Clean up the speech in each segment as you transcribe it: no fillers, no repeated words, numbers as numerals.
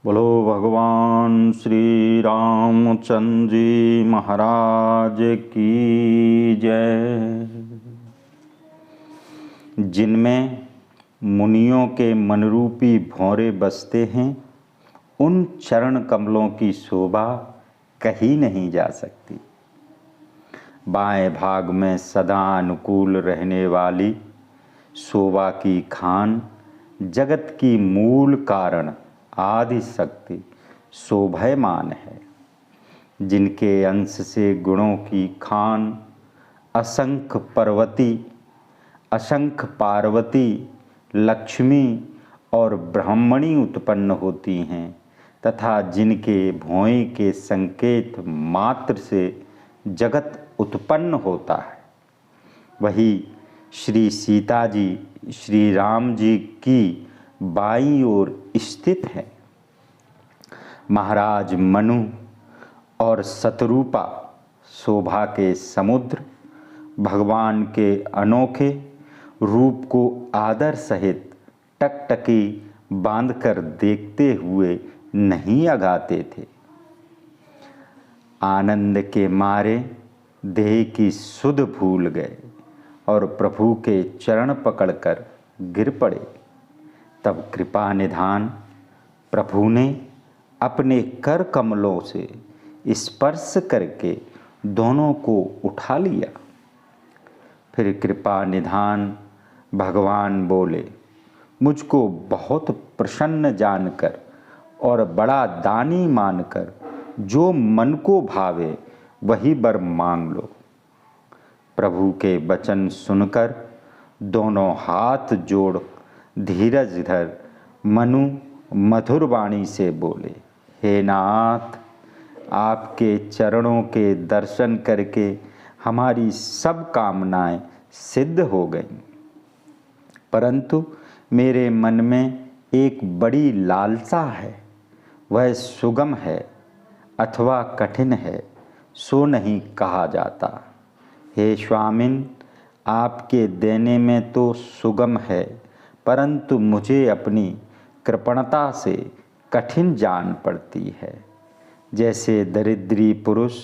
बोलो भगवान श्री रामचंद्र जी महाराज की जय। जिनमें मुनियों के मनरूपी भौरे बसते हैं, उन चरण कमलों की शोभा कही नहीं जा सकती। बाएं भाग में सदा अनुकूल रहने वाली शोभा की खान, जगत की मूल कारण आदि शक्ति शोभयमान है। जिनके अंश से गुणों की खान असंख्य पार्वती, लक्ष्मी और ब्राह्मणी उत्पन्न होती हैं, तथा जिनके भौएं के संकेत मात्र से जगत उत्पन्न होता है, वही श्री सीता जी श्री राम जी की बाईं ओर स्थित है। महाराज मनु और शतरूपा शोभा के समुद्र भगवान के अनोखे रूप को आदर सहित टकटकी बांधकर देखते हुए नहीं अगाते थे। आनंद के मारे देह की सुध भूल गए और प्रभु के चरण पकड़कर गिर पड़े। तब कृपा निधान प्रभु ने अपने कर कमलों से स्पर्श करके दोनों को उठा लिया। फिर कृपा निधान भगवान बोले, मुझको बहुत प्रसन्न जानकर और बड़ा दानी मानकर जो मन को भावे वही वर मांग लो। प्रभु के वचन सुनकर दोनों हाथ जोड़ धीरज धर मनु मधुर वाणी से बोले, हे नाथ, आपके चरणों के दर्शन करके हमारी सब कामनाएं सिद्ध हो गईं। परंतु मेरे मन में एक बड़ी लालसा है, वह सुगम है अथवा कठिन है, सो नहीं कहा जाता। हे स्वामिन, आपके देने में तो सुगम है, परंतु मुझे अपनी कृपणता से कठिन जान पड़ती है। जैसे दरिद्री पुरुष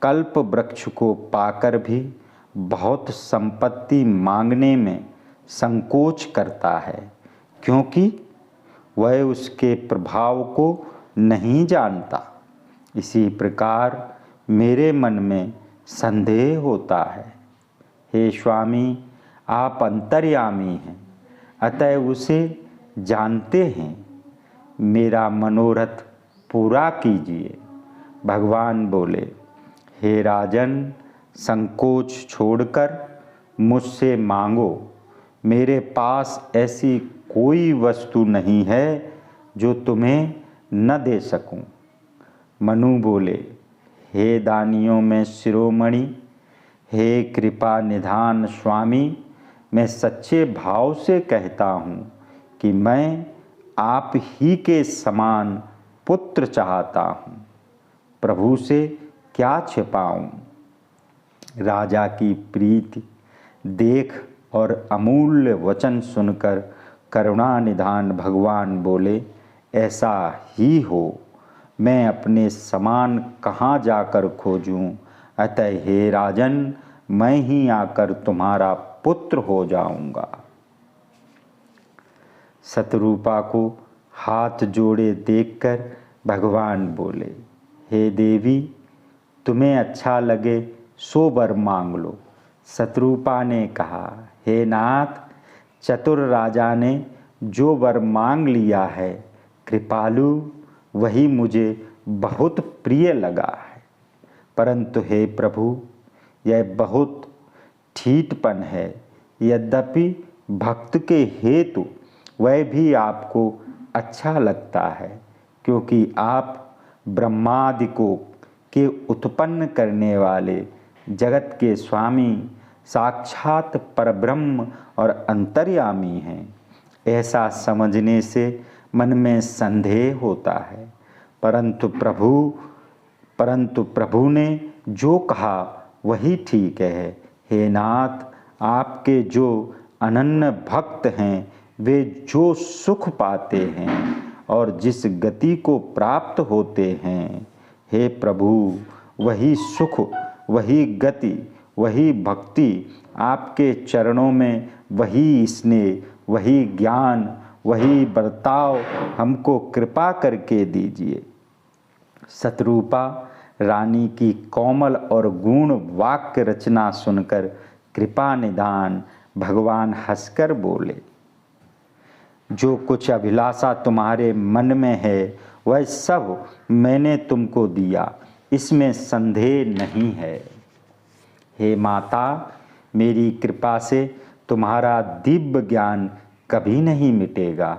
कल्प वृक्ष को पाकर भी बहुत संपत्ति मांगने में संकोच करता है, क्योंकि वह उसके प्रभाव को नहीं जानता। इसी प्रकार मेरे मन में संदेह होता है। हे स्वामी, आप अंतर्यामी हैं, अतः उसे जानते हैं। मेरा मनोरथ पूरा कीजिए। भगवान बोले, हे राजन, संकोच छोड़कर मुझसे मांगो। मेरे पास ऐसी कोई वस्तु नहीं है जो तुम्हें न दे सकूं। मनु बोले, हे दानियों में शिरोमणि, हे कृपा निधान स्वामी, मैं सच्चे भाव से कहता हूँ कि मैं आप ही के समान पुत्र चाहता हूँ। प्रभु से क्या छिपाऊँ। राजा की प्रीति देख और अमूल्य वचन सुनकर करुणा निधान भगवान बोले, ऐसा ही हो। मैं अपने समान कहाँ जाकर खोजूं। अतः हे राजन, मैं ही आकर तुम्हारा पुत्र हो जाऊंगा। शतरूपा को हाथ जोड़े देखकर भगवान बोले, हे देवी, तुम्हें अच्छा लगे सो वर मांग लो। शतरूपा ने कहा, हे नाथ, चतुर राजा ने जो वर मांग लिया है, कृपालु, वही मुझे बहुत प्रिय लगा है। परंतु हे प्रभु, यह बहुत ठीठपन है। यद्यपि भक्त के हेतु वह भी आपको अच्छा लगता है, क्योंकि आप ब्रह्मादिकों के उत्पन्न करने वाले जगत के स्वामी साक्षात परब्रह्म और अंतर्यामी हैं। ऐसा समझने से मन में संदेह होता है, परंतु प्रभु ने जो कहा वही ठीक है। हे नाथ, आपके जो अनन्य भक्त हैं, वे जो सुख पाते हैं और जिस गति को प्राप्त होते हैं, हे प्रभु, वही सुख, वही गति, वही भक्ति, आपके चरणों में वही स्नेह, वही ज्ञान, वही बर्ताव हमको कृपा करके दीजिए। शतरूपा रानी की कोमल और गुण वाक्य रचना सुनकर कृपा निधान भगवान हंसकर बोले, जो कुछ अभिलाषा तुम्हारे मन में है वह सब मैंने तुमको दिया, इसमें संदेह नहीं है। हे माता, मेरी कृपा से तुम्हारा दिव्य ज्ञान कभी नहीं मिटेगा।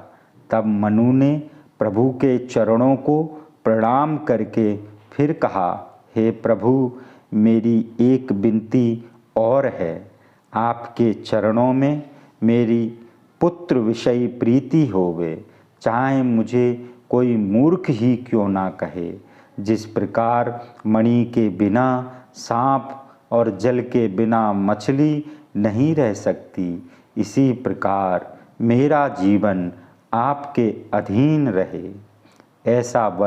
तब मनु ने प्रभु के चरणों को प्रणाम करके फिर कहा, हे प्रभु, मेरी एक विनती और है। आपके चरणों में मेरी पुत्र विषयी प्रीति होवे, चाहे मुझे कोई मूर्ख ही क्यों ना कहे। जिस प्रकार मणि के बिना सांप और जल के बिना मछली नहीं रह सकती, इसी प्रकार मेरा जीवन आपके अधीन रहे, ऐसा वर